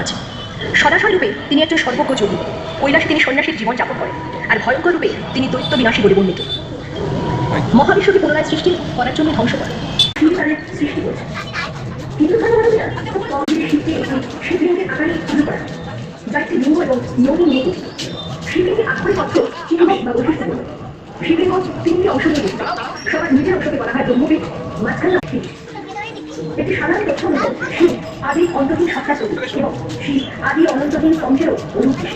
আছে। সদাশয় রূপে তিনি একজন সর্বজ্ঞ যোগী, কৈলাসে তিনি সন্ন্যাসীর জীবন যাপন করেন, আর ভয়ঙ্কর রূপে তিনি দৈত্য বিনাশী বলে বর্ণিত। মহাবিশ্বকে পুনরায় সৃষ্টি করার জন্য ধ্বংস করেন। সৃষ্টি করেছে হিন্দু ধর্মাবলম্বীরা শিবলিঙ্গের আকারে পুজো করা, যা একটি লিঙ্গ এবং যোগী নিয়ে গঠিত। শিবলিঙ্গের আক্ষরিক অর্থ চিহ্ন বা বৈশিষ্ট্য। শিবলিঙ্গ তিনটি অংশ নিয়ে গঠিত। সবার নিজের অংশকে বলা হয় ব্রহ্মবীজ, মাঝখানে শিব। একটি সাধারণ তথ্য হল শিব আদি অন্তহীন সত্তার প্রতীক এবং শিব আদি অনন্তহীন স্তম্ভেরও অনুবিশেষ।